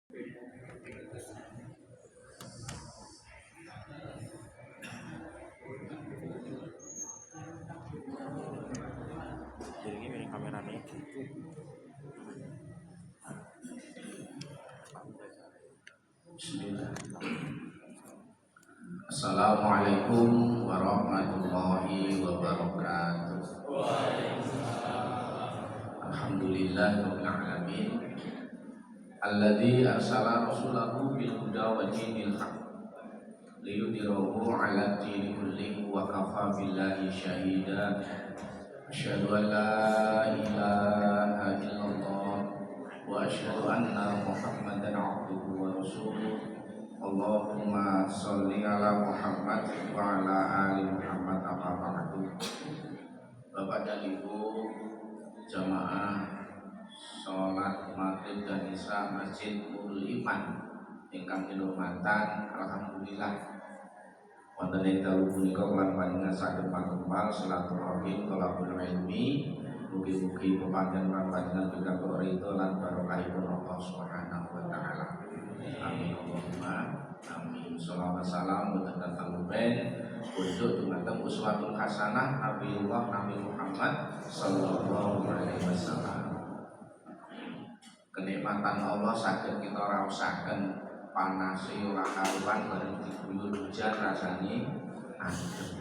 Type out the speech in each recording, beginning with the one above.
Jadi ini kameranya gitu. Bismillah. Assalamualaikum warahmatullahi wabarakatuh. Alhamdulillahirabbil alamin. Alladzi arsala rasulahu bil huda wa dinil haq liyudhhirahu 'ala dini kullihi wa kafa billahi shahida. Asyhadu an la ilaha illallah wa asyhadu anna Muhammadan 'abduhu wa rasuluh. Allahumma sholli ala Muhammad wa ala ali Muhammad amma ba'du. Bapak dan Ibu jamaah salat maghrib dan isya Masjid Nurul Iman ingkang kinurmatan, alhamdulillah wonten ing dalu punika lan panjenengan saged pakumpul silaturahim thalabul ilmi. Mugi-mugi pepanjenengan panjenengan pikantuk ridho lan barokahipun Allah Subhanahu wa taala. Amin Allahumma amin. Shalawat salam boten luben untuk dumateng uswatun hasanah Nabiullah Nabi Muhammad sallallahu alaihi wasallam. Kenikmatan Allah saged kita raosaken, panase ora karuan bareng diguyur hujan rasane adem.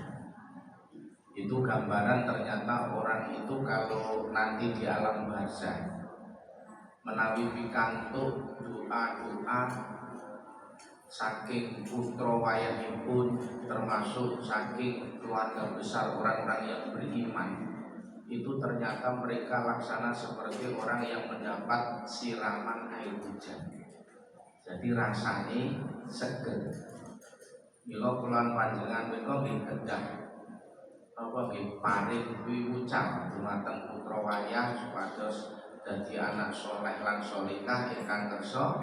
Itu gambaran ternyata orang itu kalau nanti di alam barzah menawi pikantuk doa-doa saking putra wayahipun, termasuk saking keluarga besar orang-orang yang beriman, itu ternyata mereka laksana seperti orang yang mendapat siraman air hujan. Jadi rasanya seger. Mila kula panjenengan menika nggih kedah apa nggih paring wiwucal dumateng putra wayah supados dadi anak saleh lan salihah ingkang kersa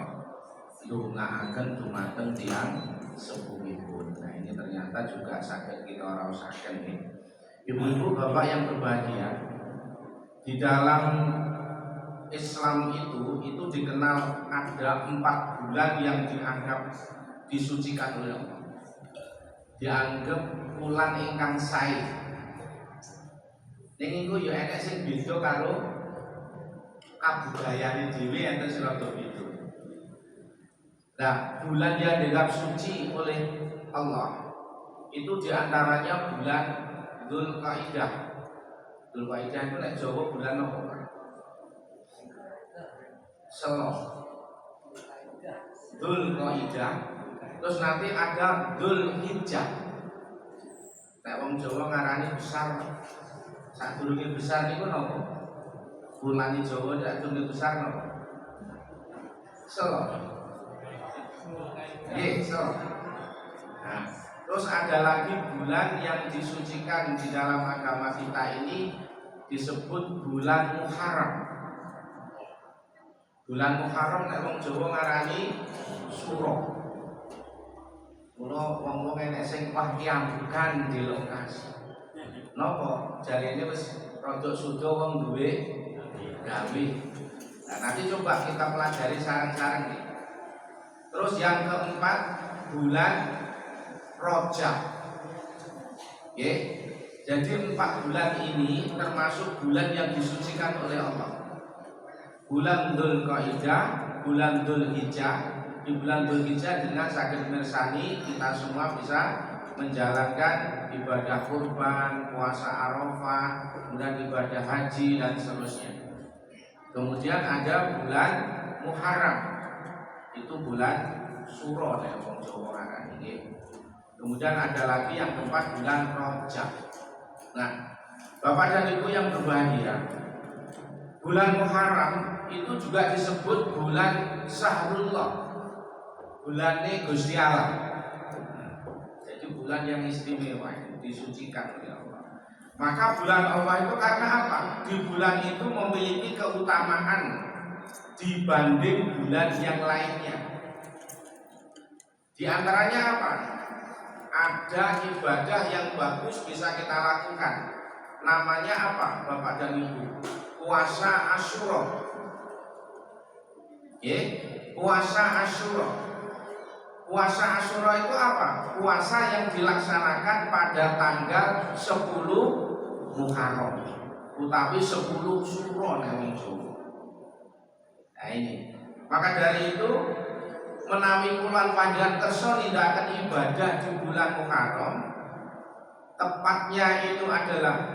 ndongaaken dumateng tiyang sepuhipun. Nah, ini ternyata juga saged kita raosaken nggih. Ibu-ibu bapak yang berbahagia, di dalam Islam itu dikenal ada 4 bulan yang dianggap disucikan oleh Allah. Dianggap bulan ingkang sae. Ning iku ya enek sing beda karo kabudayane dhewe enten sing rada beda. Nah, bulan yang dianggap suci oleh Allah itu diantaranya bulan Dzulqa'dah. Dzulqa'dah itu nek Jawa bulan apa? Selo. Dzulqa'dah. Terus nanti ada Dzulhijjah. Nek wong Jawa ngarani besar. Sadurunge besar niku napa? Bulan Jawa nek sadurunge besar napa? Selo. Nggih, selo. Nah, terus ada lagi bulan yang disucikan di dalam agama kita ini disebut bulan Muharram. Bulan Muharram nek wong Jawa ngarani Suro. Mula wong-wong enek sing wah kiambukan di lokasi. Napa? Jarine wis rada suda wong duwe gawe. Nah, nanti coba kita pelajari sareng-sareng nih. Terus yang keempat bulan Rajab. Oke. Jadi 4 bulan ini termasuk bulan yang disucikan oleh Allah. Bulan Dzulqa'dah, bulan Dzulhijjah. Di bulan Dzulhijjah dengan saged mirsani kita semua bisa menjalankan ibadah kurban, puasa Arafah, kemudian ibadah haji dan seterusnya. Kemudian ada bulan Muharram. Itu bulan Suro nek wong Jawa ngarani nggih. Kemudian ada lagi yang keempat bulan Rajab. Nah, Bapak dan Ibu yang berbahagia, bulan Muharram itu juga disebut bulan Syahrullah. Bulannya Gusti Allah. Jadi bulan yang istimewa, disucikan oleh Allah. Maka bulan Allah itu karena apa? Di bulan itu memiliki keutamaan dibanding bulan yang lainnya. Di antaranya apa? Ada ibadah yang bagus bisa kita lakukan. Namanya apa, Bapak dan Ibu? Puasa Asyura. puasa Asyura. Puasa Asyura itu apa? Puasa yang dilaksanakan pada tanggal 10 Muharram, utawi 10 Syura nek Jawa. Nah ini. Maka dari itu menawi kula panjenengan kersa nindakaken ibadah di bulan Muharram, tepatnya itu adalah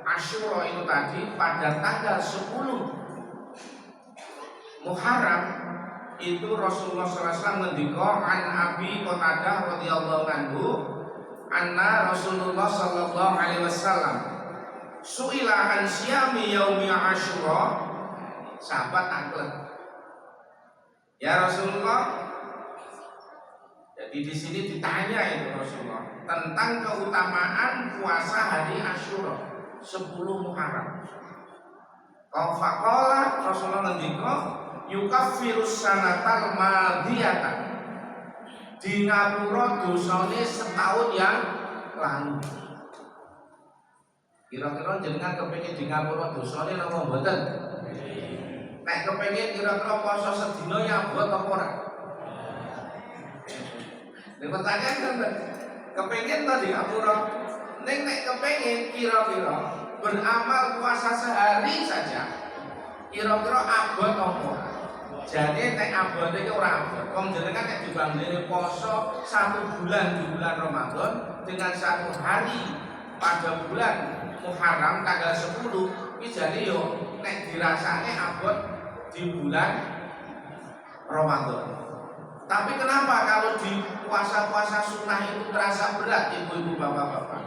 Asyura itu tadi pada tanggal 10 Muharram, itu Rasulullah SAW ngendika an Abi Qatadah radhiyallahu anhu anna Rasulullah sallallahu alaihi wasallam suila an syami yaumi Asyura. Sahabat angklek, ya Rasulullah. Jadi di sini ditanya itu Rasulullah tentang keutamaan puasa hari Asyura 10 Muharram. Faqala Rasulullah ngendika yukaffirus sanatal madhiyata, di ngapura dosane setahun yang lalu. Kira-kira jenengan kepengin di ngapura dosane napa mboten? Nek kepengin kira-kira poso sedina ya buat apa ora? Nek pertanyaan kan kepengin ta di ngapura? Nek kepengin kira-kira beramal puasa sehari saja, kira-kira abot apa? Jadi nek abot iki ora abot. Wong jenengan nek dibandingke poso 1 bulan di bulan Ramadan dengan 1 hari pada bulan Muharram tanggal 10, iki jadi yo nek dirasane abot di bulan Ramadan. Tapi kenapa kalau di puasa-puasa sunnah itu terasa berat, ibu-ibu, bapak-bapak?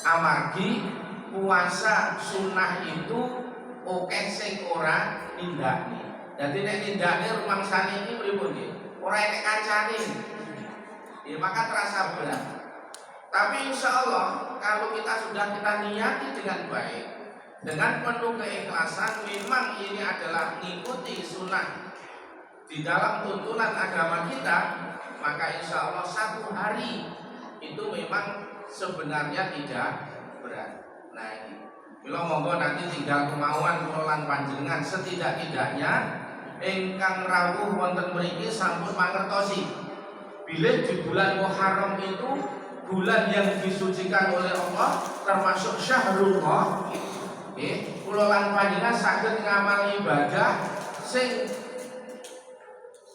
Amargi puasa sunnah itu oke sing ora nindakne. Jadi nek nindakne rumangsane iki pripun nggih? Ora enek kancane. Ya maka terasa berat. Tapi insya Allah kalau kita niati dengan baik, dengan penuh keikhlasan, memang ini adalah mengikuti sunnah di dalam tuntunan agama kita, maka insya Allah 1 hari itu memang sebenarnya tidak berat. Nah ini, bila monggo nanti tinggal kemauan kula panjenengan, setidak-tidaknya ingkang rawuh wonten mriki sampun mangertosi bilih di bulan Muharram itu bulan yang disucikan oleh Allah, termasuk syahrullah. Kula lan panjenengan saged ngamal ibadah sing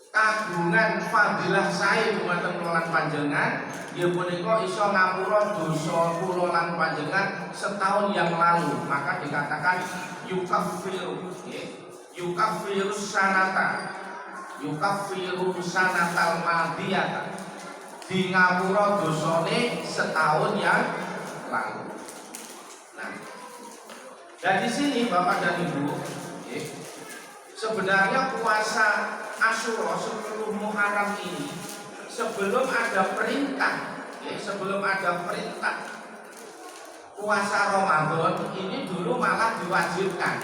kagungan fadilah sae dumateng kula lan panjenengan, nggih punika iso ngapura dosa kula lan panjenengan setahun yang lalu. Maka dikatakan yukaffiru sanatal madiyata, di ngapura dosane setahun yang lalu. Nah, dan di sini Bapak dan Ibu, sebenarnya puasa Asyura 10 Muharram ini sebelum ada perintah puasa Ramadan ini dulu malah diwajibkan.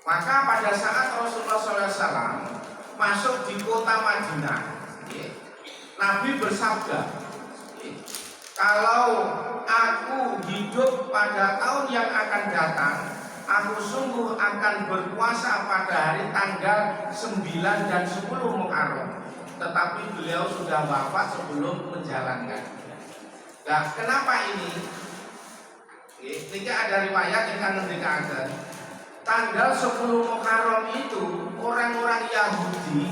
Maka pada saat Rasulullah SAW masuk di kota Madinah, Nabi bersabda, kalau aku hidup pada tahun yang akan datang, aku sungguh akan berpuasa pada hari tanggal 9 dan 10 Muharram. Tetapi beliau sudah wafat sebelum menjalankan. Nah, kenapa ini? Ini ada riwayat yang ngendikaken tanggal 10 Muharram itu orang-orang Yahudi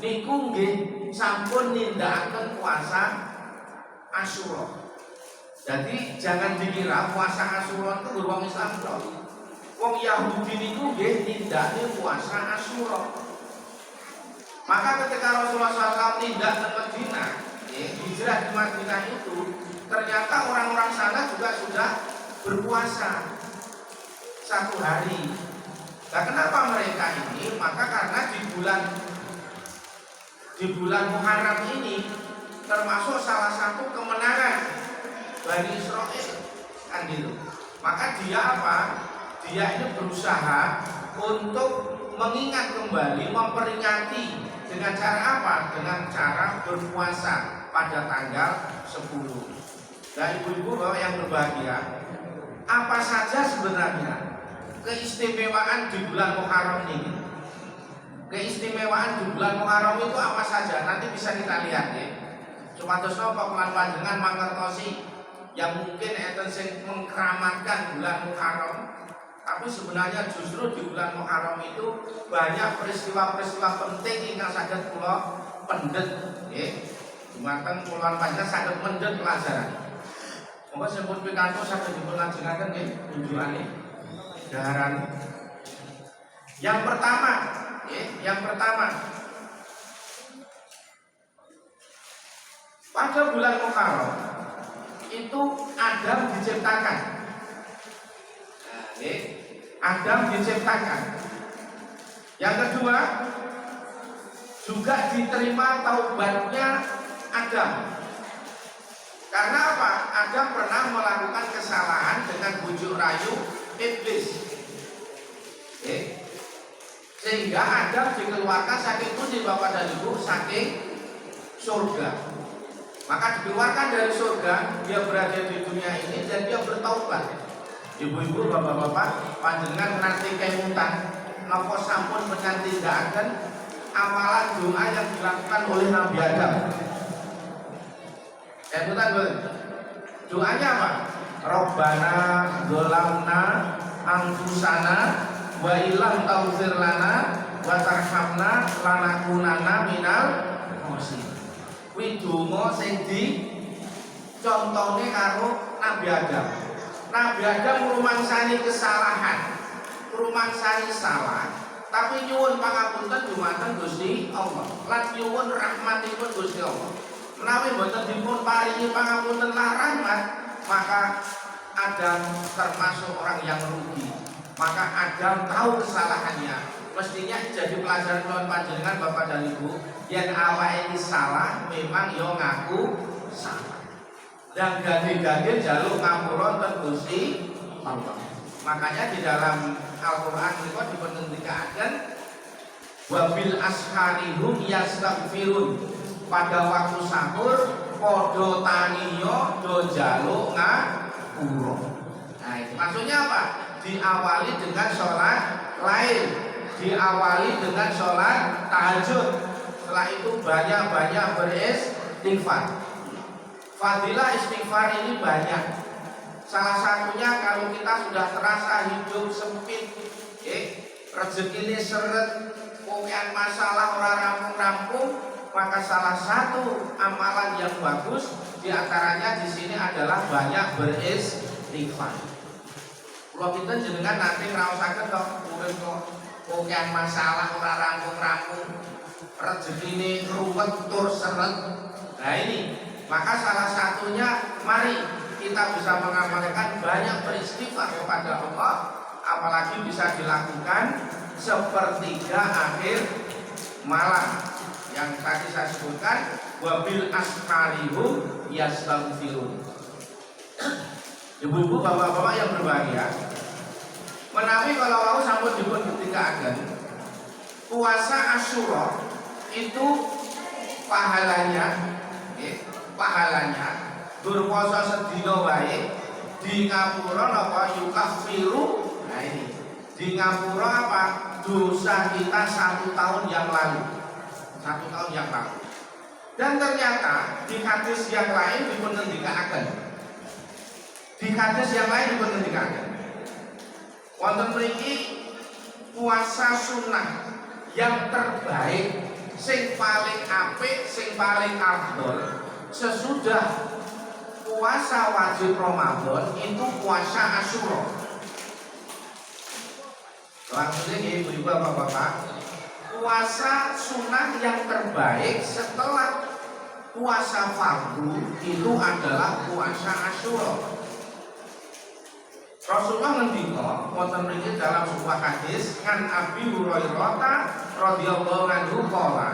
niku nggih sampun nindakaken puasa Asyura. Jadi jangan dikira puasa Asyura itu wong Islam tok. Wong Yahudi niku nggih nindakne puasa Asyura. Maka ketika Rasulullah SAW tindak ke Madinah, hijrah di Madinah itu, ternyata orang-orang sana juga sudah berpuasa 1 hari. Nah, kenapa mereka ini? Maka karena di bulan Muharram ini termasuk salah satu kemenangan Bani Israil, kan gitu. Maka dia apa? Dia ini berusaha untuk mengingat kembali, memperingati dengan cara apa? Dengan cara berpuasa pada tanggal 10. Nah, ibu-ibu bapak yang berbahagia, apa saja sebenarnya keistimewaan di bulan Muharram ini. Keistimewaan di bulan Muharram itu apa saja? Nanti bisa kita lihat ya. Cuma terus nopo kelan panjenengan mangertosi yang mungkin enten sing mengkeramatkan bulan Muharram. Tapi sebenarnya justru di bulan Muharram itu banyak peristiwa-peristiwa penting yang saged kula pendet nggih. Dumateng kula panjenengan saged pendet pelajaran. Monggo sampun pikantuk saged dipun lajengaken nggih unjukane daharan. Yang pertama, pada bulan Muharram itu Adam diciptakan. Adam diciptakan. Yang kedua, juga diterima taubatnya Adam. Karena apa? Adam pernah melakukan kesalahan dengan bujuk rayu iblis. Sehingga Adam dikeluarkan saking pundi Bapak dan Ibu, saking surga. Maka dikeluarkan dari surga, dia berada di dunia ini dan dia bertaubat. Ibu-ibu, bapak-bapak, panjenengan nanti kemutan napa sampun menyantindakan amalan doa yang dilakukan oleh Nabi Adam. Kemutan boleh. Doanya apa? Rabbana dzalamna anfusana wa illam taghfir lana wa tarhamna lanakunanna minal khasirin. Kuwi donga sing dicontone karo Nabi Adam. Nabi Adam ngrumangsani kesalahan, ngrumangsani salah, tapi nyuwun pangapunten dumateng Gusti Allah. Lan nyuwun rahmatipun Gusti Allah. Menawi boten dipun paringi pangapunten lan rahmat, maka Adam termasuk orang yang rugi. Maka Adam tahu kesalahannya. Mestinya jadi pelajaran kawan panjenengan Bapak dan Ibu, yang awal ini salah memang yo ngaku salah. Dan gade-gade jaluk ngampura ten Gusti Allah. Makanya di dalam Al-Qur'an itu dipentingkan wabil asharihum yastaghfirun. Pada waktu sahur podo taniyo do jaluk ngapura. Nah, itu maksudnya apa? Diawali dengan sholat lain, diawali dengan sholat tahajud. Setelah itu banyak-banyak beristighfar. Fadilah istighfar ini banyak. Salah satunya kalau kita sudah terasa hidup sempit, rezeki ini seret, punya masalah orang rampung-rampung, maka salah satu amalan yang bagus diantaranya di sini adalah banyak beristighfar. Kalau kita jenengan nanti ngerasakan kok urip kok punya masalah orang rampung-rampung, rezeki ini ruwet tur seret. Nah ini, maka salah satunya mari kita bisa mengamalkan banyak beristighfar kepada Allah, apalagi bisa dilakukan sepertiga akhir malam yang tadi saya sebutkan, wabil asharihum yastaghfirun. Ibu-ibu, bapak-bapak yang berbahagia, menawi kalau mau sampun dipun buktikan puasa Asyura itu pahalanya berpuasa sedina wae di ngapura napa yukaffiru. Nah ini di ngapura apa? Dosa kita 1 tahun yang lalu. 1 tahun yang lalu. Dan ternyata di hadis yang lain dipunendikaken. Di hadis yang lain dipunendikaken. Wonten mriki puasa sunnah yang terbaik, sing paling apik, sing paling afdol sesudah puasa wajib Ramadan itu puasa Asyura. Maksudnya ibu-ibu bapak-bapak, puasa sunnah yang terbaik setelah puasa fardu itu adalah puasa Asyura. Rasulullah ngendika wonten mriki dalam sebuah hadis kan Abi Hurairah radhiyallahu anhu qala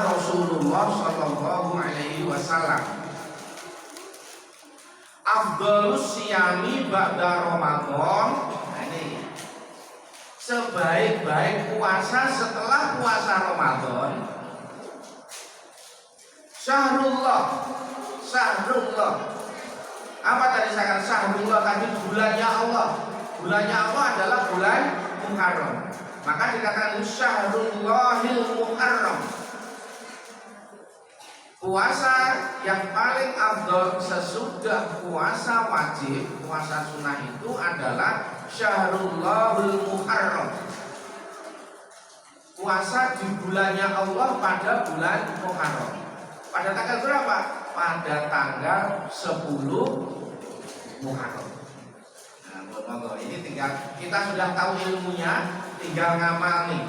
Rasulullah sallallahu alaihi wasallam afdhalus siyami ba'da Ramadan. Ini sebaik-baik puasa setelah puasa Ramadan Syahrullah. Apa tadi saya katakan? Syahrullah tadi bulannya Allah. bulannya Allah adalah bulan Muharram. Maka dikatakan Syahrullahil Muharram. Puasa yang paling afdol sesudah puasa wajib, puasa sunnah itu adalah Syahrullahil Muharram. Puasa di bulannya Allah pada bulan Muharram. Pada tanggal berapa? Pada tanggal 10 Muharram. Nah, monggo ini tinggal kita sudah tahu ilmunya, tinggal ngamal nih.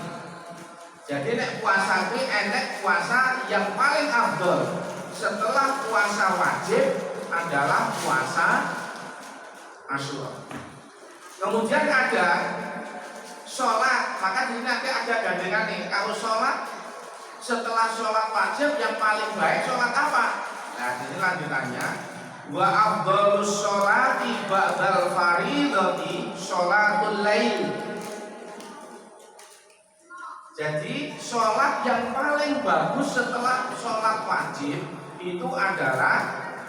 Jadi nek puasa ini enek puasa yang paling afdol setelah puasa wajib adalah puasa Asyura. Kemudian ada sholat, maka di sini nanti ada gandengan nih. Kalau sholat setelah sholat wajib yang paling baik sholat apa? Nah ini lanjutannya. Wa afdhalus sholati ba'dal faridati sholatul lail. Jadi sholat yang paling bagus setelah sholat wajib itu adalah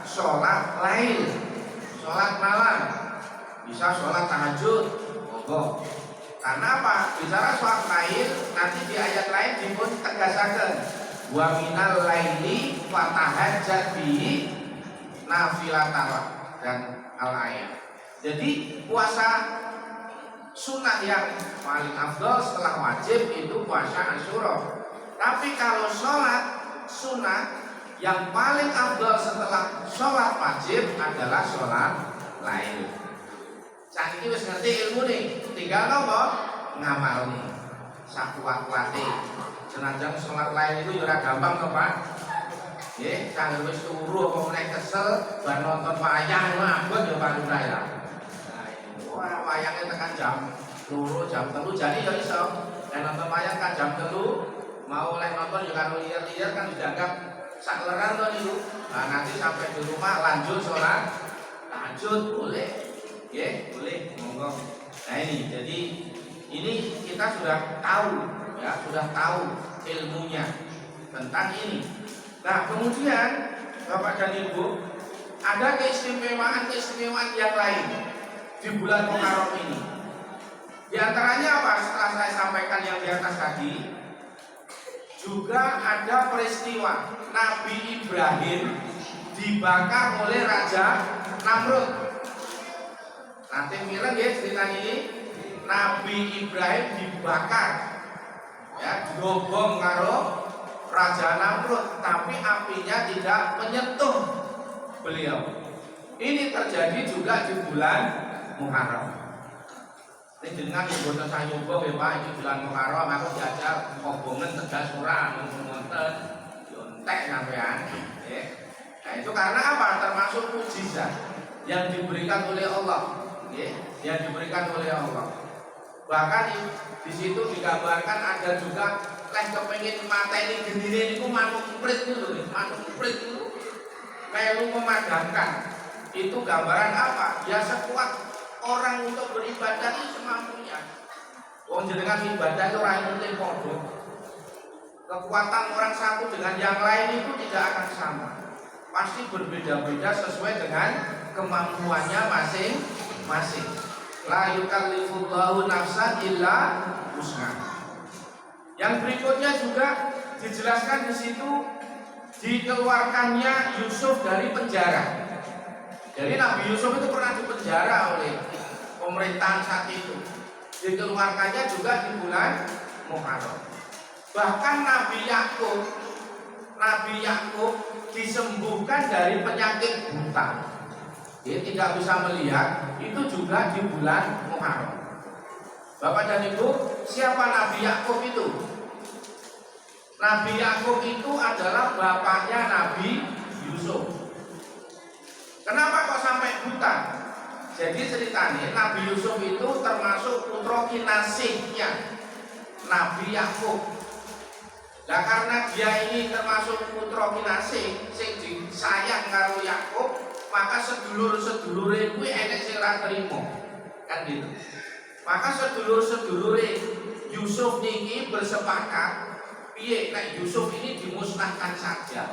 sholat lail, sholat malam. Bisa sholat tahajud, monggo. Karena apa? Bicara sholat lail, nanti di ayat lain dipun tegasaken wa minal laili fatahajjat bihi nafilatan dan al-ayat. Jadi puasa sunnah yang paling afdol setelah wajib itu puasa Asyura. Tapi kalau sholat sunnah yang paling afdol setelah sholat wajib adalah sholat lail. Saat ini wis ngerti ilmu nih, tinggal nopo ngamal nih. Sakuat-kuate. Senajan sholat lail itu ora gampang kok Pak. Nggih, kanggo wis turu apa meneh kesel bar nonton wayang mabot ya Pak Lurah ya. Wah, wayangnya tekan jam 2, jam 3 jadi ya iso. Nek nonton wayang kan jam 3, mau oleh nonton ya karo liar-liar kan dianggap sak leran to niku. Nah, nanti sampai di rumah lanjut sholat tahajud boleh. Ya, boleh, monggo. Nah ini, jadi ini kita sudah tahu, ya, sudah tahu ilmunya tentang ini. Nah, kemudian Bapak dan Ibu, ada keistimewaan yang lain di bulan Muharram ini. Di antaranya apa? Setelah saya sampaikan yang di atas tadi, juga ada peristiwa Nabi Ibrahim dibakar oleh Raja Namrud. Nanti bilang ya cerita ini Nabi Ibrahim dibakar, ya, digobong karo Raja Namrud, tapi apinya tidak menyentuh beliau. Ini terjadi juga di bulan Muharram. Ini dengan ibu saya nyoba ya Pak, ini bulan Muharram aku diajar ngobongan tegas ora ngonten yontek sampean. Nah itu karena apa? Termasuk mukjizat yang diberikan oleh Allah. Yang diberikan oleh Allah. Bahkan di situ digambarkan ada juga leh kepengin mateni gendine niku manuk prit niku lho, manuk prit niku melu memadamkan. Itu gambaran apa? Ya sekuat orang untuk beribadah itu semampunya. Wong jenengan ibadah itu ora mungkin padha. Kekuatan orang satu dengan yang lain itu tidak akan sama. Pasti berbeda-beda sesuai dengan kemampuannya masing-masing. La yukallifullahu nafsan illa wus'aha. Yang berikutnya juga dijelaskan di situ dikeluarkannya Yusuf dari penjara. Jadi Nabi Yusuf itu pernah dipenjara oleh pemerintahan saat itu. Dikeluarkannya juga di bulan Muharram. Bahkan Nabi Yakub disembuhkan dari penyakit buta. Dia tidak bisa melihat, itu juga di bulan Muharram. Bapak dan Ibu, siapa Nabi Yakub itu? Nabi Yakub itu adalah bapaknya Nabi Yusuf. Kenapa kok sampai buta? Jadi ceritanya Nabi Yusuf itu termasuk putra kinasihnya Nabi Yakub. Nah karena dia ini termasuk putra kinasih sing disayang karo Yakub, maka sedulur-sedulure kuwi enek sing ora trimo. Kan gitu. Maka sedulur-sedulure Yusuf niki bersepakat piye nek Yusuf ini dimusnahkan saja.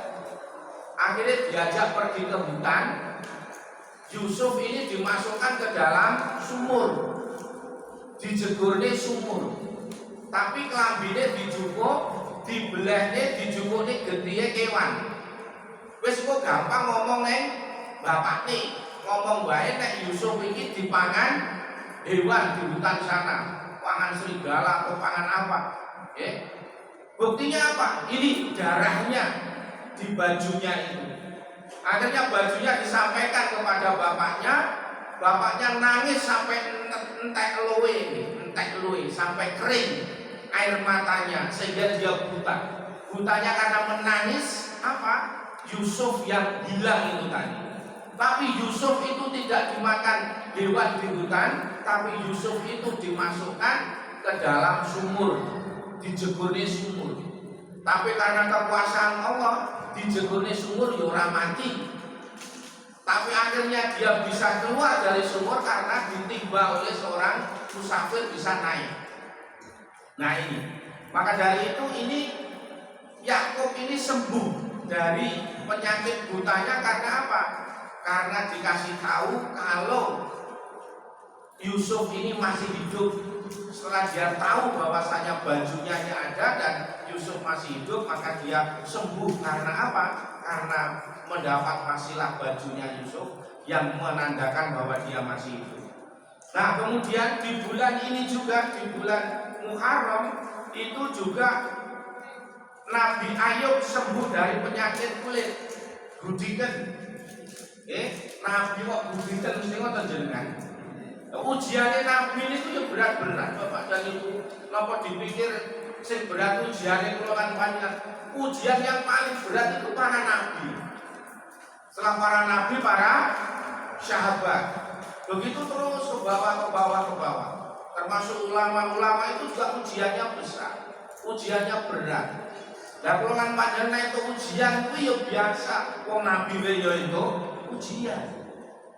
Akhirnya diajak pergi ke hutan. Yusuf ini dimasukkan ke dalam sumur. dijegurne sumur. Tapi klambine dijupuk, dibelehne, dijupukne getihé kewan. Wis kok gampang ngomong neng bapakne, ngomong wae nek Yusuf iki dipangan hewan di hutan sana, pangan serigala atau pangan apa. Buktinya apa? Ini darahnya di bajunya itu. Akhirnya bajunya disampaikan kepada bapaknya. Bapaknya nangis sampai entek luwe sampai kering air matanya sehingga dia buta. Butanya karena menangis apa? Yusuf yang hilang itu tadi. Tapi Yusuf itu tidak dimakan hewan di hutan, tapi Yusuf itu dimasukkan ke dalam sumur, dijegurne sumur. Tapi karena kekuasaan Allah, dijegurne sumur ya ora mati. Tapi akhirnya dia bisa keluar dari sumur karena ditimba oleh seorang musafir bisa naik. Nah ini, maka dari itu ini Yakub ini sembuh dari penyakit butanya karena apa? Karena dikasih tahu kalau Yusuf ini masih hidup. Setelah dia tahu bahwasanya bajunya ada dan Yusuf masih hidup, maka dia sembuh karena apa? Karena mendapat wasilah bajunya Yusuf yang menandakan bahwa dia masih hidup. Nah, kemudian di bulan ini juga, di bulan Muharram itu juga Nabi Ayub sembuh dari penyakit kulit gudiken. Nabi kok gudiken mesti ngoten jenengan. Ujiannya Nabi ini itu ya berat-berat Bapak dan Ibu. Napa dipikir sing berat ujiannya kula kan panjenengan. Ujian yang paling berat itu para nabi. Setelah para nabi, para sahabat. Begitu terus ke bawah. Termasuk ulama-ulama itu juga ujiannya besar, ujiannya berat. Dan kalau kan panjenengan itu ujian itu ya biasa. Wong nabi ya itu ujian.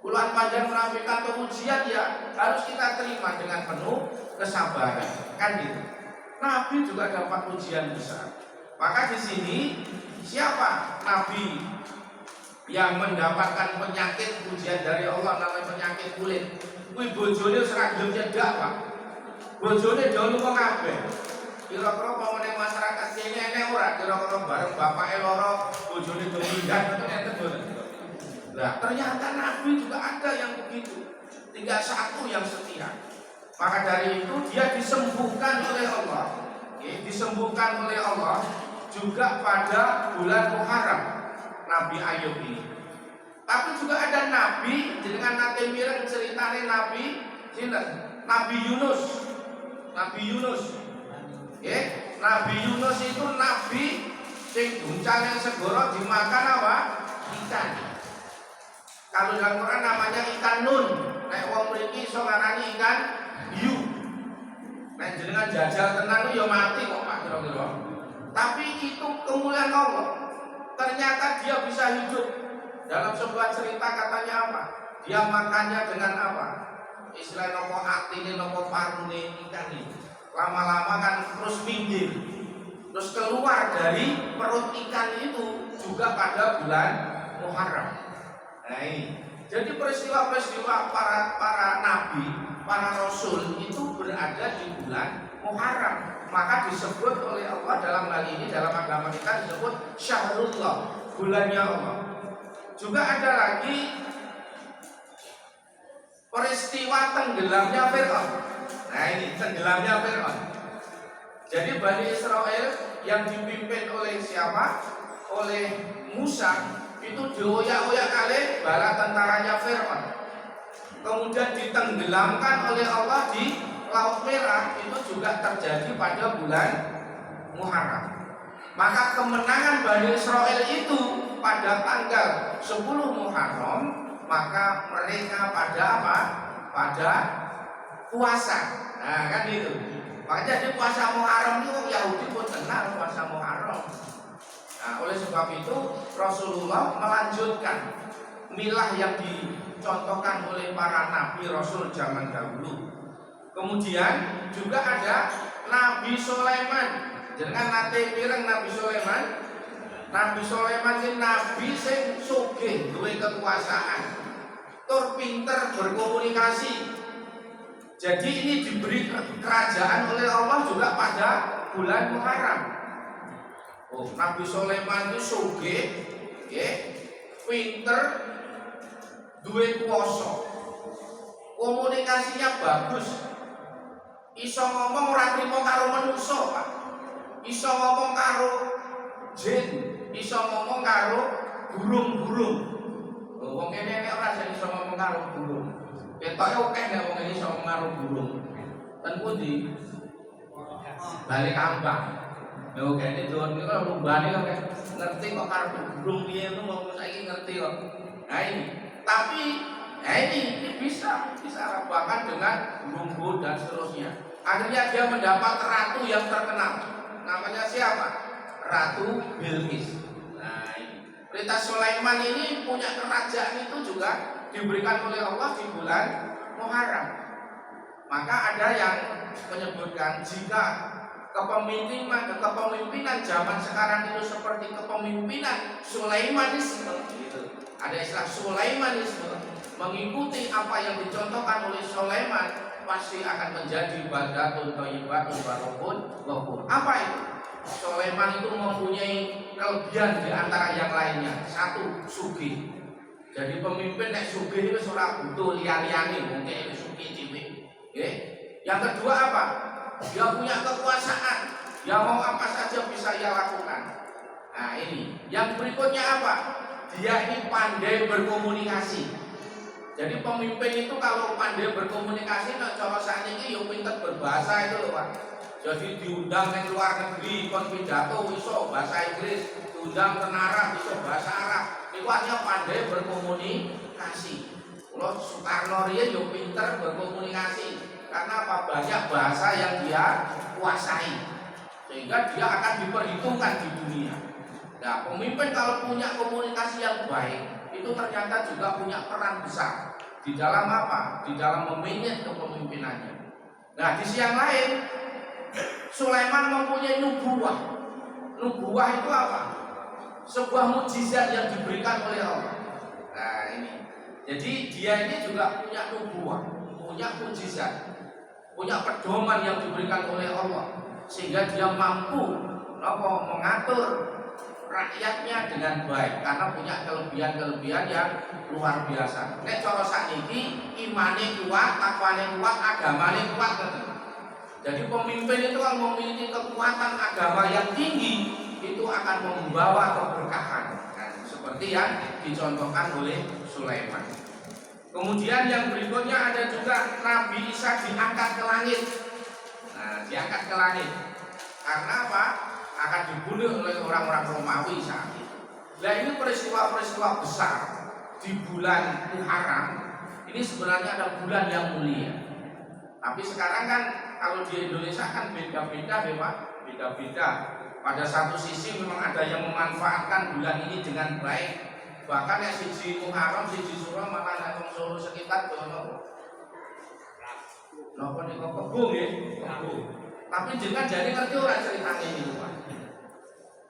Kalau panjenengan menafikan ke ujian ya harus kita terima dengan penuh kesabaran. Kan gitu. Nabi juga dapat ujian besar. Maka di sini siapa nabi yang mendapatkan penyakit ujian dari Allah namanya penyakit kulit? Kuwi bojone ora gelem nyedak, Pak. Bojone dolu kok kabeh. Kira-kira mau ning masyarakat kene enek ora kira-kira bareng bapake lara bojone do pindah itu enten boten. Nah, ternyata nabi juga ada yang begitu. Tinggal satu yang setia. Maka dari itu dia disembuhkan oleh Allah. Disembuhkan oleh Allah juga pada bulan Muharram Nabi Ayub ini. Tapi juga ada nabi dengan nate mireng ceritane nabi sinten? Nabi Yunus. Nabi Yunus. Nabi Yunus itu nabi sing guncang yang segoro dimakan apa? Ikan. Kalau dalam Quran namanya ikan nun. Nek wong mriki iso ngarani ikan hiu. Nek jenengan jajal tenan yo mati kok Pak kira-kira. Tapi itu kemuliaan Allah. Ternyata dia bisa hidup. Dalam sebuah cerita katanya apa? Dia makannya dengan apa? Istilah nopo atine nopo parune ikan ini. Lama-lama kan terus minggir. Terus keluar dari perut ikan itu juga pada bulan Muharram. Nah, jadi peristiwa-peristiwa para nabi, para rasul itu berada di bulan Muharram. Maka disebut oleh Allah dalam hal ini dalam agama kita disebut Syahrullah, bulannya Allah. Juga ada lagi peristiwa tenggelamnya Fir'aun. Nah ini tenggelamnya Fir'aun. Jadi Bani Israel yang dipimpin oleh siapa? Oleh Musa. Itu dioyak-oyak kali bala tentaranya Fir'aun. Kemudian ditenggelamkan oleh Allah di Laut Merah. Itu juga terjadi pada bulan Muharram. Maka kemenangan Bani Israel itu pada tanggal 10 Muharram, maka mereka pada apa? Pada puasa. Nah kan itu. Makanya di puasa Muharram itu Yahudi pun kenal puasa Muharram. Nah, oleh sebab itu Rasulullah melanjutkan milah yang dicontohkan oleh para nabi rasul zaman dahulu. Kemudian juga ada Nabi Sulaiman. Jangan nate pireng Nabi Sulaiman. Nabi Sulaiman ini nabi sing sugih, duwe kekuasaan, tur pinter berkomunikasi. Jadi ini diberi kerajaan oleh Allah juga pada bulan Muharram. Oh, Nabi Sulaiman itu sugih, pinter, duwe kuwasa. Komunikasinya bagus. Iso ngomong ora trimo karo manusa, Pak. Iso ngomong karo jin, iso ngomong karo burung-burung. Wong kene nek ora iso ngomong karo burung. Ketoke akeh nek wong iso ngomong karo burung. Ten pundi? Balik Kambang. Lho kene don iki kok lumbane kok ngerti kok karo burung piye itu mau saiki ngerti kok. Nah ini. Tapi ini bisa bahkan dengan burung dan seterusnya. Akhirnya dia mendapat ratu yang terkenal. Namanya siapa? Ratu Bilqis. Nah ini. Perintah Sulaiman ini punya kerajaan itu juga diberikan oleh Allah di bulan Muharram. Maka ada yang menyebutkan jika kepemimpinan zaman sekarang itu seperti kepemimpinan Sulaimanisme, gitu. Ada istilah Sulaimanisme, mengikuti apa yang dicontohkan oleh Sulaiman pasti akan menjadi badatun thayyibatun barokun ghafur. Apa itu? Sulaiman itu mempunyai kelebihan di antara yang lainnya. Satu, sugih. Jadi pemimpin nek sugih itu ora butuh liyan-liyane, mungkin sugih cilik. Nggih. Yang kedua apa? Dia punya kekuasaan. Dia mau apa saja bisa ia lakukan. Nah ini. Yang berikutnya apa? Dia ini pandai berkomunikasi. Jadi pemimpin itu kalau pandai berkomunikasi, nak cara saat ini yang pintar berbahasa itu loh Pak. Jadi diundang ke luar negeri, kon pidato iso bahasa Inggris, diundang ke Arab iso bahasa Arab. Itu hanya pandai berkomunikasi. Kalau Soekarno riyen yo pintar berkomunikasi. Karena apa? Banyak bahasa yang dia kuasai, sehingga dia akan diperhitungkan di dunia. Nah, pemimpin kalau punya komunikasi yang baik, itu ternyata juga punya peran besar di dalam apa? Di dalam memanage kepemimpinannya. Nah, di sisi yang lain, Sulaiman mempunyai nubuwah. Nubuwah itu apa? Sebuah mukjizat yang diberikan oleh Allah. Nah, ini. Jadi dia ini juga punya nubuwah, punya mukjizat, punya pedoman yang diberikan oleh Allah, sehingga dia mampu mengatur rakyatnya dengan baik karena punya kelebihan-kelebihan yang luar biasa. Nek cara sakniki imane kuat, takwane kuat, agamane kuat. Jadi pemimpin itu kalau memiliki kekuatan agama yang tinggi itu akan membawa keberkahan. Nah, seperti yang dicontohkan oleh Sulaiman. Kemudian yang berikutnya ada juga Nabi Isa diangkat ke langit. Nah, diangkat ke langit. Karena apa? Akan dibunuh oleh orang-orang Romawi saat itu. Nah, ini peristiwa-peristiwa besar di bulan Muharram. Ini sebenarnya ada bulan yang mulia. Tapi sekarang kan kalau di Indonesia kan beda-beda ya Pak. Beda-beda. Pada satu sisi memang ada yang memanfaatkan bulan ini dengan baik. Bahkan yang siji Muharram, siji Suro malah nek wong Solo sekitar dono. Napa niku kebo nggih? Kebo. Tapi jenengan jadi ngerti ora ceritane ini, Pak?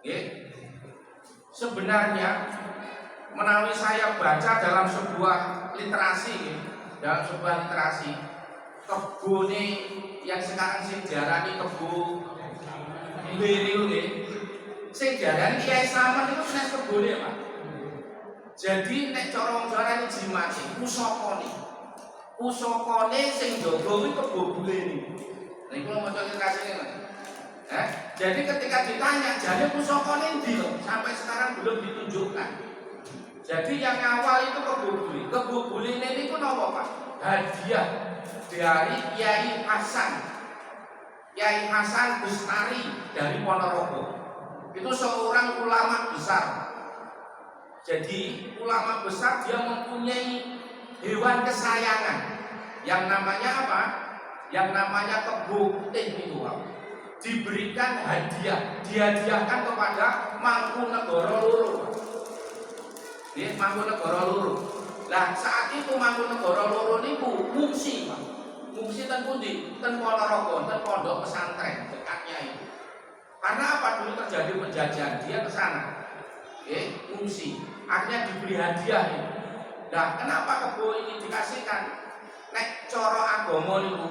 Nggih. Sebenarnya menawi saya baca dalam sebuah literasi nggih, dalam sebuah literasi kebone yang sekarang sing diarani kebo niku nggih. Sing diarani Kiai Slamet itu senes kebone, Pak. Jadi nek cara wong Jawa iki jimati pusakane. Pusakane sing jaga kuwi kebo bulene. Niku maca literasine, Mas. Jadi ketika ditanya, jadi pusakane ndi lho? Sampai sekarang belum ditunjukkan. Jadi yang awal itu kebo bule. Kebo bulene niku napa, Pak? Hadiah dari Kiai Hasan. Kiai Hasan Bustari dari Ponorogo. Itu seorang ulama besar. Jadi ulama besar dia mempunyai hewan kesayangan yang namanya apa? Yang namanya kebo putih itu diberikan hadiah, dihadiahkan kepada Mangkunegara loro. Nggih, Mangkunegara loro. Lah saat itu Mangkunegara loro niku ngungsi, Pak. Ngungsi ten pundi? Ten Ponorogo, ten pondok pesantren dekatnya itu. Karena apa? Dulu terjadi penjajahan, dia ke sana. Ngungsi. Akhirnya diberi hadiah. Nah, kenapa kebo ini dikasihkan? nek cara agama niku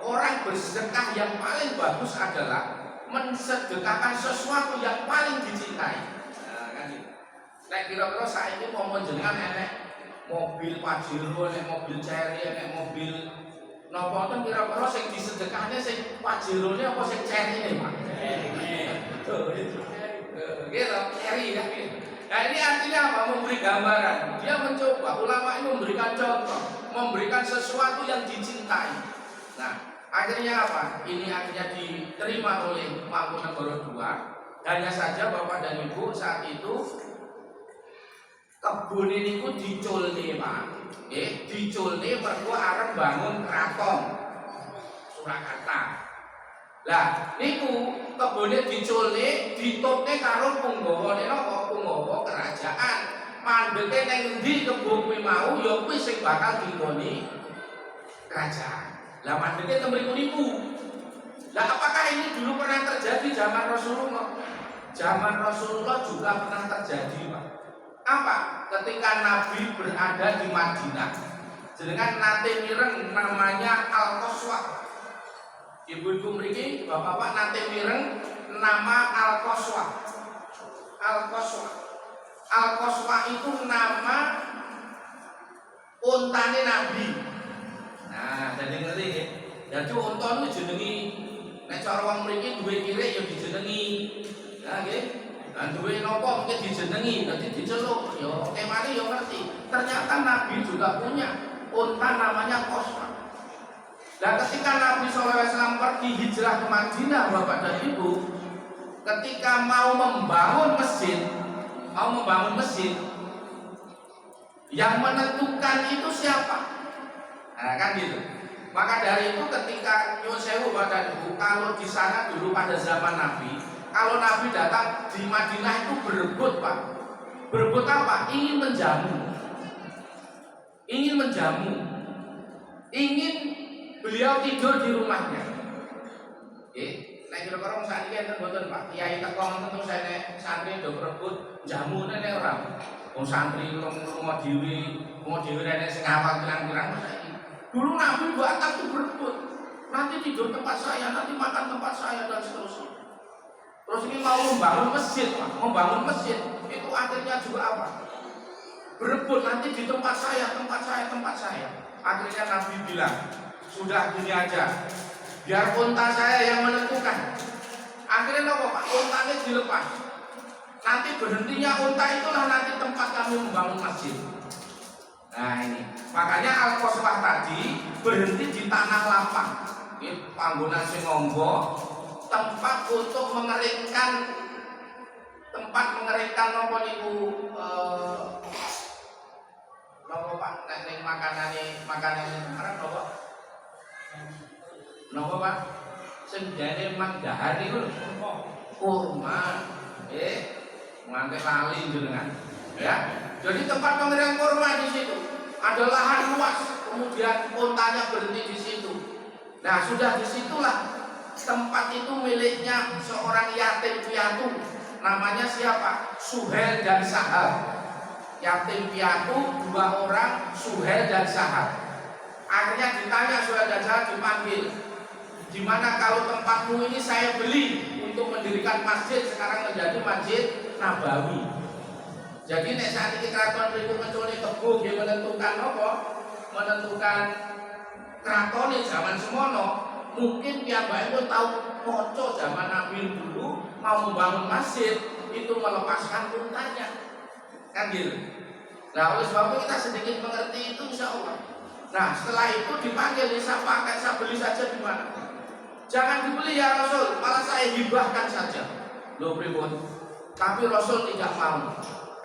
orang bersedekah yang paling bagus adalah mensedekahkan sesuatu yang paling dicintai. Nah, kan gitu. Nek kira-kira saiki mau jenengan enek mobil Pajero, enek mobil Cherry, enek mobil napa ten kira-kira sing disedekahne sing Pajerone apa sing Cherry-ne, Pak? Gitu, Cherry ya. Nah ini artinya apa? Memberi gambaran. Dia mencoba, ulama ini memberikan contoh, memberikan sesuatu yang dicintai. Nah, akhirnya apa? Ini akhirnya diterima oleh Mangkunegara II. Hanya saja Bapak dan Ibu saat itu kebun ini ku diculne, Pak. Diculne mergo arep bangun keraton Surakarta. Lah niku kebune diculne, ditutne karo punggawane napa? Punggawa kerajaan. Mandeke ning endi kebun kuwi mau ya kuwi sing bakal dinggoni kerajaan. Lah mandeke teng mriku niku. Lah apakah ini dulu pernah terjadi zaman Rasulullah? Zaman Rasulullah juga pernah terjadi, Pak. Apa? Ketika Nabi berada di Madinah, jenengan nate mireng namanya Al-Qaswah. Ibu-ibu mriki, bapak-bapak nate mireng nama Al-Qaswah. Al-Qaswah. Al-Qaswah itu nama untane Nabi. Nah, jadi ngerti nggih. Dadi unta niku jenengi nek cara wong mriki duwe kirek ya dijenengi. Nah, nggih. Lan duwe napa mungkin dijenengi, dadi diceluk. Ya kemane ya ngerti. Ternyata Nabi juga punya unta namanya Qaswah. Dan ketika Nabi SAW pergi hijrah ke Madinah, Bapak dan Ibu, ketika mau membangun masjid, yang menentukan itu siapa? Nah, kan gitu. Maka dari itu ketika nyuwun sewu Bapak dan Ibu, kalau di sana dulu pada zaman Nabi, kalau Nabi datang di Madinah itu berebut, Pak. Berebut apa? Ingin menjamu. Ingin beliau tidur di rumahnya. Nek kira-kira wong sakniki enten mboten Pak, kiai teko tentu saya santri do berebut jamune nek ora. Wong santri rumah dhewe nek sing hafal pirang-pirang saiki. Dulu Nabi buat atap itu berebut. Nanti tidur tempat saya, nanti makan tempat saya dan seterusnya. Terus ini mau membangun masjid, Pak. Membangun masjid itu akhirnya juga apa? Berebut nanti di tempat saya. Akhirnya Nabi bilang, sudah gini aja, biar unta saya yang menentukan. Akhirnya apa Pak? Untanya dilepas. Nanti berhentinya unta itulah nanti tempat kami membangun masjid. Nah ini, makanya Al-Qaswah tadi berhenti di tanah lapang. Ini panggonan sing ngombo, tempat untuk mengeringkan nopo niku nopo Pak, nek makanan arep nopo? Nopo Pak? Sing jane manggahar niku lho. Kurma. Nganti lali jenengan. Ya. Jadi tempat pengeringan kurma di situ. Ada lahan luas, kemudian untanya berhenti di situ. Nah, sudah disitulah tempat itu miliknya seorang yatim piatu. Namanya siapa? Suhel dan Sahal. Yatim piatu dua orang, Suhel dan Sahal. Akhirnya ditanya Suhel dan Sahal, dipanggil. Dimana kalau tempatmu ini saya beli untuk mendirikan masjid, sekarang menjadi Masjid Nabawi. Jadi nek saat ini keraton riku kecuali Teguh dia menentukan apa? Menentukan keraton zaman semono. Mungkin piyambake pun tahu moco zaman Nabi dulu mau membangun masjid itu melepaskan untanya. Kan gitu. Nah, oleh sebab itu kita sedikit mengerti itu insya Allah. Nah, setelah itu dipanggil, saya pakai, saya beli saja di mana? Jangan dibeli ya Rasul, malah saya hibahkan saja. Loh pripun? Tapi Rasul tidak mau.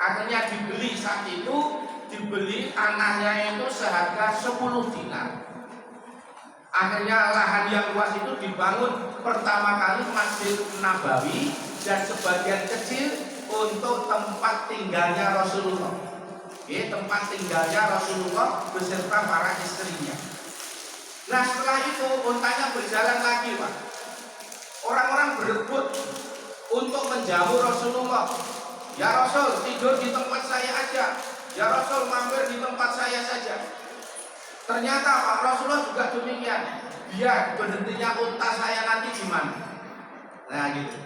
Akhirnya dibeli saat itu, dibeli tanahnya itu seharga 10 dinar. Akhirnya lahan yang luas itu dibangun pertama kali Masjid Nabawi dan sebagian kecil untuk tempat tinggalnya Rasulullah. Tempat tinggalnya Rasulullah beserta para istrinya. Nah setelah itu untanya berjalan lagi Pak. Orang-orang berebut untuk menjamu Rasulullah. Ya Rasul tidur di tempat saya aja. Ya Rasul mampir di tempat saya saja. Ternyata Pak Rasulullah juga demikian. Dia berhentinya unta saya nanti di mana? Nah gitu.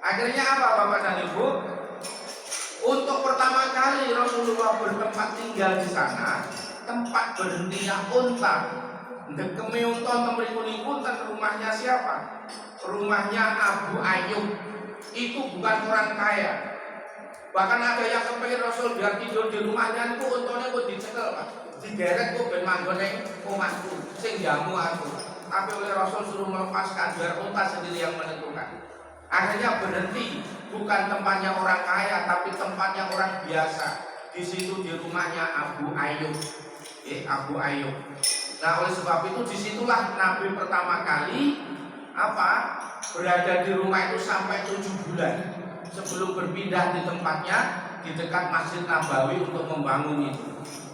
Akhirnya apa Bapak dan Ibu? Untuk pertama kali Rasulullah bertempat tinggal di sana, tempat berhentinya unta. Dekeme unta temrikuni unta rumahnya siapa? Rumahnya Abu Ayyub. Itu bukan orang kaya. Bahkan ada yang kepengen Rasul biar tidur di rumahnya itu untanya kok dicekel Pak. Digeret kok ben manggon ning omahku sing jamu aku. Tapi oleh Rasul suruh melepaskan biar unta sendiri yang menentukan. Akhirnya berhenti, bukan tempatnya orang kaya tapi tempatnya orang biasa. Di situ di rumahnya Abu Ayyub. Abu Ayyub. Nah, oleh sebab itu disitulah Nabi pertama kali berada di rumah itu sampai 7 bulan sebelum berpindah di tempatnya di dekat Masjid Nabawi untuk membangun itu.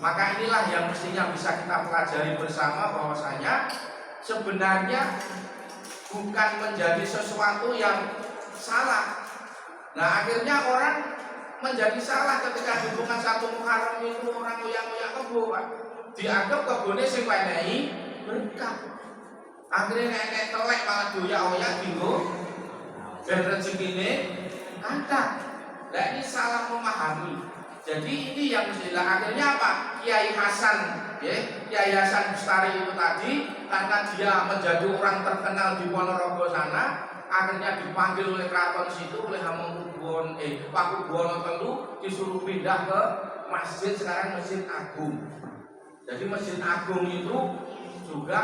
Maka inilah yang mestinya bisa kita pelajari bersama bahwasanya sebenarnya bukan menjadi sesuatu yang salah. Nah, akhirnya orang menjadi salah ketika hubungan 1 Muharram itu orang ngoyak-ngoyak kebo, Pak. Dianggap kebone sing wenehi berkah. Akhirnya nek telek malah doyak-oyak dinggo ben rezekine kathah. Lah ini salah memahami. Jadi ini yang mestilah akhirnya apa? Kiai Hasan, Kiai Hasan Bustari itu tadi karena dia menjadi orang terkenal di Ponorogo sana, akhirnya dipanggil oleh keraton situ oleh Hamengkubuwono Pakubuwono III disuruh pindah ke masjid sekarang Masjid Agung. Jadi Masjid Agung itu juga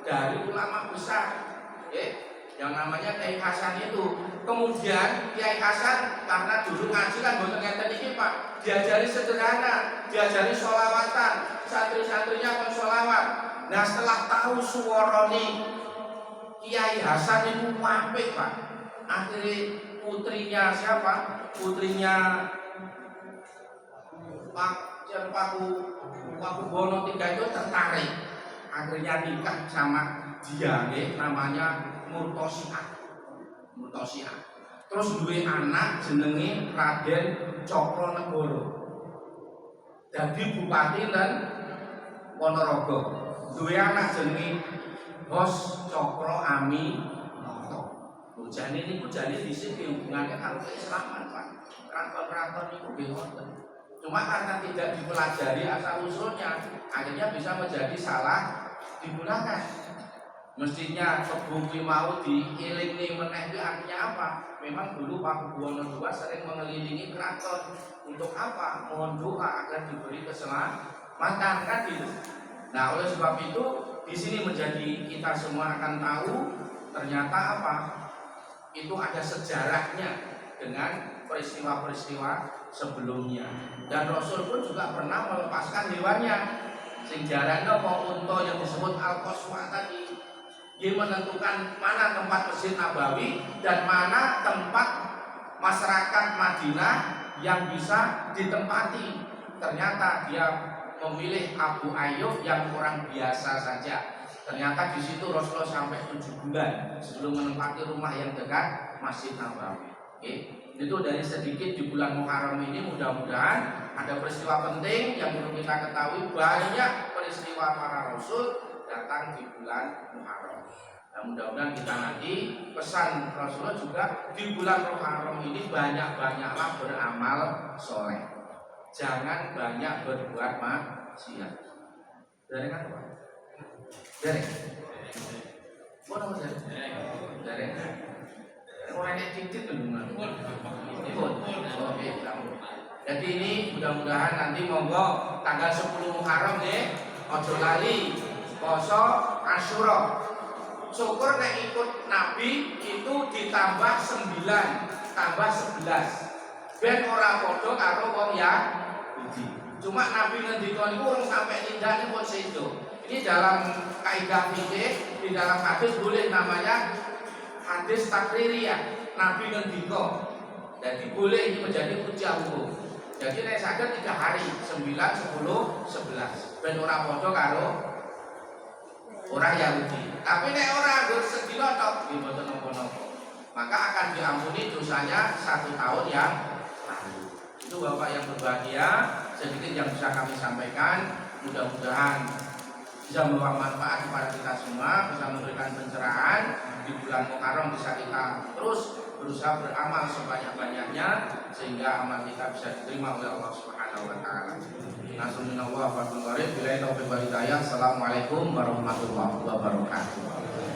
dari ulama besar, yang namanya Kiai Hasan itu. Kemudian Kiai Hasan karena dulu ngaji kan boten ngeten iki Pak, diajari sederhana, diajari sholawatan, santri-santrinya pun sholawat. Nah setelah tahu suwaroni Kiai Hasan itu apik Pak, akhirnya putrinya siapa? Putrinya Pakubuwono III itu tertarik, akhirnya nikah sama dia, namanya Murtosiah. Terus duwe anak jenenge Raden Cokronegoro. Jadi bupati dan Ponorogo. Duwe anak jenenge Bos Cokro Aminoto. Bojane niku jane dhisik hubungannya karo keislaman, Pak. Keraton-keraton niku nggih wonten. Cuma karena tidak dipelajari asal usulnya, akhirnya bisa menjadi salah digunakan. Mestinya kebumi mau diilingi meneh itu artinya apa? Memang dulu Pakubuwono II sering mengelilingi keraton untuk apa? Mohon doa agar diberi keselamatan kan gitu. Nah oleh sebab itu di sini menjadi kita semua akan tahu ternyata apa? Itu ada sejarahnya dengan peristiwa-peristiwa sebelumnya. Dan Rasul pun juga pernah melepaskan hewannya. Sing jarane apa unta yang disebut Al-Qaswa tadi. Dia menentukan mana tempat Masjid Nabawi dan mana tempat masyarakat Madinah yang bisa ditempati. Ternyata dia memilih Abu Ayyub yang orang biasa saja. Ternyata di situ Rasulullah sampai 7 bulan sebelum menempati rumah yang dekat Masjid Nabawi. Itu dari sedikit di bulan Muharram ini, mudah-mudahan ada peristiwa penting yang perlu kita ketahui. Banyak peristiwa para Rasul datang di bulan Muharram. Nah, mudah-mudahan kita nanti pesan Rasulullah juga di bulan Muharram ini banyak-banyaklah beramal soleh. Jangan banyak berbuat maksiat. Dari kan Pak? Dari. Mana dari? Dari. Orangnya titik teman. Oke, jadi ini mudah-mudahan nanti monggo tanggal 10 Muharram nih, ojo lali poso Asyura. Syukur nek ikut Nabi itu ditambah 9 tambah 11. Ben ora padha karo wong Yahudi. Cuma Nabi ngendika niku urung sampai tindakne pun sedo. Ini dalam kaidah fikih, di dalam hadis boleh namanya hadis takririyah. Nabi ngendika. Jadi boleh ini menjadi hujjah hukum. Jadi nek saged 3 hari, 9, 10, 11. Ben ora padha karo orang Yahudi. Tapi nek ora nggur sedina tok nggih mboten napa-napa. Maka akan diampuni dosanya 1 tahun yang lalu. Itu Bapak yang berbahagia, sedikit yang bisa kami sampaikan. Mudah-mudahan bisa membawa manfaat kepada kita semua, bisa memberikan pencerahan di bulan Muharram, bisa kita terus berusaha beramal sebanyak-banyaknya sehingga amal kita bisa diterima oleh Allah Subhanahu wa taala. Nasrullah wa fatul qarib. Bila taufiq wal hidayah. Assalamualaikum warahmatullahi wabarakatuh.